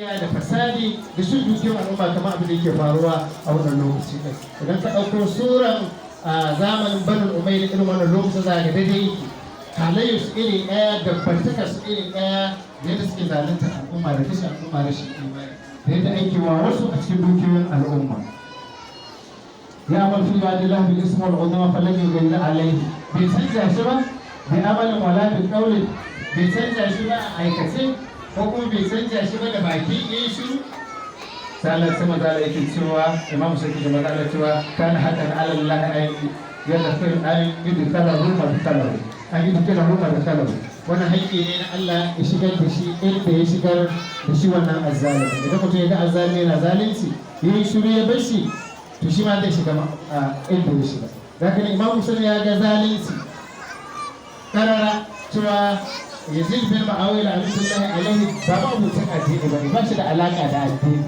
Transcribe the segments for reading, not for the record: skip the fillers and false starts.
da fasadi da sun dukiyar al'umma kamar abin da yake faruwa a wannan lokaci ɗin. Idan ka ɗauko suran a zamanin banin umai da irin wannan lokacin za ga daidai yake halayyar su iri ɗaya da kwantakar su iri ɗaya da yadda suke zalunta al'umma da kashe al'umma da shi imani da yadda ake wa wasu a cikin dukiyoyin al'umma. Ya amal fi ibadillah bil ismi wal udwa falan yughayyiru alayhi bai canja shi ba bi amalin wala bi qawlin bai canja shi ba a aikace ko kuma bai canja shi ba da baki ɗaya shiru. Salar sama da yake cewa imam sarki da magana cewa kana hakan alallah yadda sai an yi kala ruma da kala an yi kala ruma da kala wannan haƙƙi ne na Allah ya shigar da shi inda ya shigar da shi wannan azzalimi idan mutum ya ga azzalimi yana zalunci yayi shiru ya bar shi to shi ma zai shiga inda ya shiga zaka ne imam sarki ya ga zalunci karara cewa Yazid bin Muawiya rahmatullahi alaihi ba ma mutum addini ba shi da alaka da addini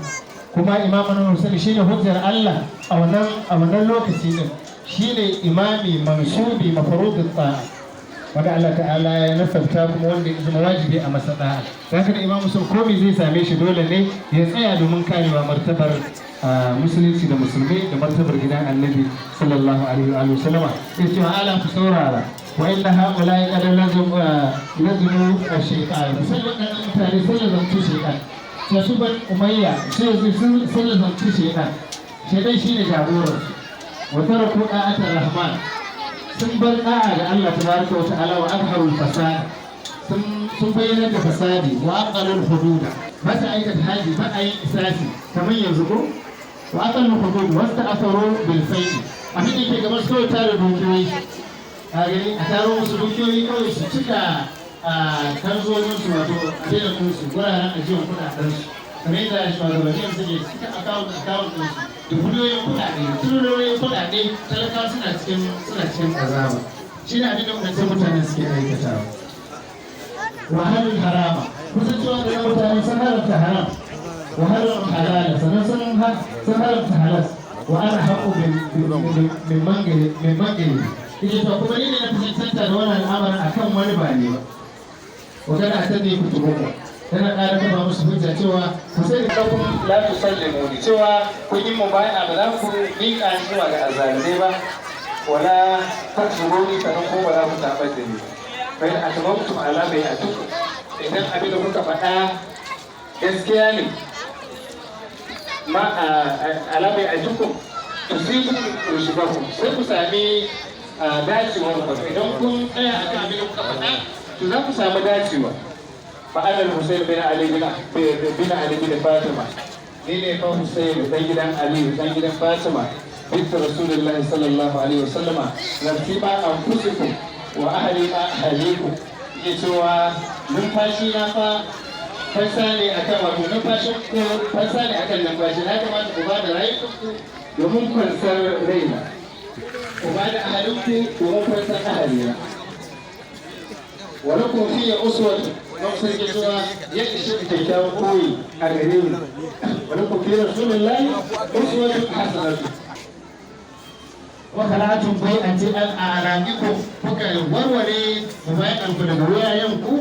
kuma Imam An-Husaini shine hujjar Allah a wannan lokaci din shine imami mansubi mafrudut ta'a wanda Allah ta'ala ya nasabta kuma wanda ya zama wajibi a masa da'a haka da Imam Muslim komai zai same shi dole ne ya tsaya domin karewa martabar musulunci da musulmai da martabar gidan Annabi sallallahu alaihi wa sallama sai ce ala ku saurara وإن هؤلاء قد لزموا الشيطان فسلم الإنسان سلزم الشيطان فسبا أمية سلزم الشيطان شيطان شيء جابور وتركوا طاعة الرحمن سنبل طاعة الله تبارك وتعالى وأظهروا الفساد sun bayyana da fasadi wa aqalul hududa ba ta aikata haji ba a yi isasi kamar yanzu ko wa aqalul hudud wasta asaru bil fayl abin da yake gaban kawai tare dukiyoyi a taro musu dukiyoyi kawai su cika kanzonin su wato abinan su guraren ajiyar kudaden su kamar yadda shugabannin suke cika akawun ɗinsu da biliyoyin kudade da triliyoyin kudade talakawa suna cikin azaba shi ne abin da wadancan mutane suke aikatawa wahalin harama kusan cewa da mutane sun haramta haram wahalin halala sannan sun haramta halas wa ana haƙo min mangare ita to kuma ni ne na fuskanta da wannan al'amarin akan wani ba ne ba wajen a ta ne kutu goma tana ƙara kafa musu hujja cewa ku sai da kun la tu sallimu ni cewa kun yi mu baya ba za ku miƙa ni zuwa ga azalimai ba wala tasbuni sanan ko ba za ku tabar da ni fa in atmamtum ala bai'atukum idan abin da kuka faɗa gaskiya ne ma ala bai'atukum tusibu rushibakum sai ku sami dacewar ku idan kun tsaya a kan abin da kuka faɗa to za ku samu dacewa fa adal Husayn bin Ali bin Ali bin Fatima ni ne fa Husayn dan gidan Ali dan gidan Fatima bint Rasulullahi sallallahu alaihi wasallama nasiba anfusikum wa ahli ma ahlikum ke cewa numfashi na fa fansa ne akan wato numfashin ku fansa ne akan numfashi na kamata ku ba da rayukanku domin kwansar raina وبعد أهلكم ومفرد أهلنا ولكم في أسوة نقصر كسوة يكشف تكاو قوي أغريم ولكم في رسول الله أسوة حسنة وخلعتم بيئة الأعراقكم فكان وروري وبيئة الفلقوية ينكو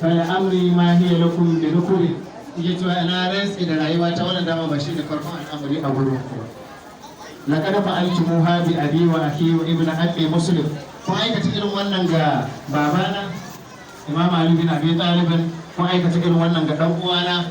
فالأمر ما هي لكم بنكوري يجوا أنا رأس إذا رأيوا تولى دام بشير فرقان الأمر أبوكم لقد فعلتموها بأبي وأخي وابن أبي مسلم ko aikata irin wannan ga babana Imam Ali bin Abi Talib ko aikata irin wannan ga dan uwana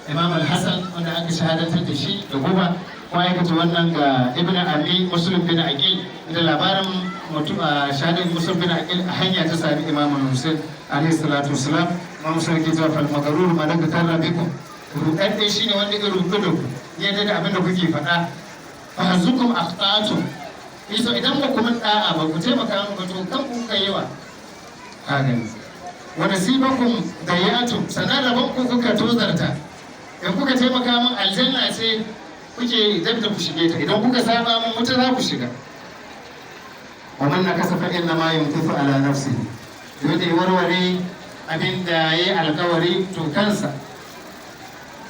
Imam Al-Hasan wanda aka shahadatar da shi da guba ko aikata wannan ga Ibn Abi Muslim bin Aqil da labarin mutum shahadar Muslim bin Aqil a hanya ta sami Imam Hussein alaihi salatu wassalam Imam Muslim ke cewa fal magarur ma daga tarrabikum rudan dai shine wanda irin rubutu yadda da abin da kuke faɗa fahazukum akhtatu iso idan ba ku mun da'a ba ku taimaka mu to kan ku kai yawa hakan wa nasibakum dayatu sanan rabon ku kuka tozarta in kuka taimaka mun aljanna ce kuke dabda ku shige ta idan kuka saba mun wuta za ku shiga wa man nakasa fa inna ma yunfifu ala nafsihi yadda warware abinda yayi alƙawari to kansa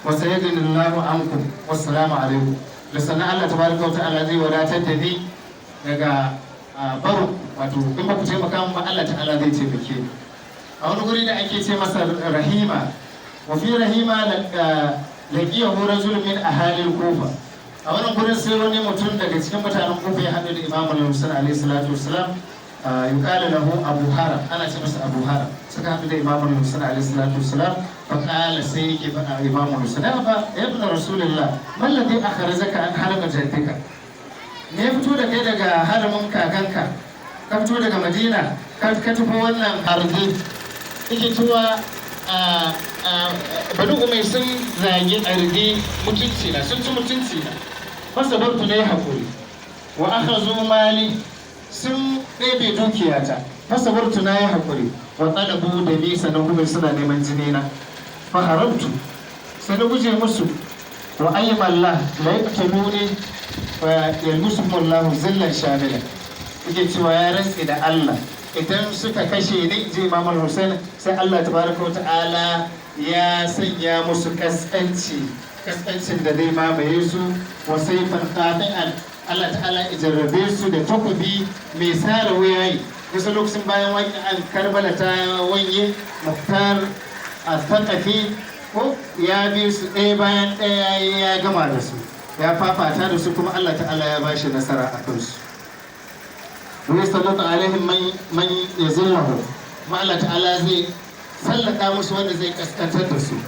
wa sayyidinallahu ankum wassalamu alaikum da sannan Allah tabaraka wa ta'ala zai wadatar da ni daga baro wato in ba ku taimaka mun ba Allah ta'ala zai taimake a wani guri da ake ce masa rahima wa fi rahima laqiyahu rajulun min ahli al-kufa a wannan gurin sai wani mutum daga cikin mutanen kufa ya haɗu da Imam al-Husayn alaihi salatu wassalam yuqalu lahu Abu Haram ana ce masa Abu Haram suka haɗu da Imam al-Husayn alaihi salatu wassalam fa qala sai yake faɗa Imam al-Husayn ba ibn Rasulullah man ladhi akhrajaka an harama jadika ne fito da kai daga haramin kakanka ka fito daga Madina ka tafi wannan harbi yake cewa bani umai sun zage arge mutunci na sun ci mutunci na masa bartu na yi haƙuri wa aka zo mali sun ɗebe dukiyata masa bartu na yi haƙuri wa ɗalabu da nisa na kuma suna neman jini na fa haramtu sai na guje musu wa ayyamallah la yaqtuluni wa yalmusumullahu zillan shamila yake cewa ya rantsi da Allah idan suka kashe ni ji Imam Hussein sai Allah tabaraka wata'ala ya sanya musu kaskancin da zai mamaye su wa saifan qati'an Allah ta'ala ya jarrabe su da takobi mai sare wayayi kusa lokacin bayan wani an Karbala ta wanye Muhtar al-Thaqafi ko ya bi su ɗaya bayan ɗaya ya gama da su ya fafata da su kuma Allah ta'ala ya bashi nasara a kansu ويسلط عليهم من يذله ما الله تعالى زي سلط musu wanda zai kaskantar da su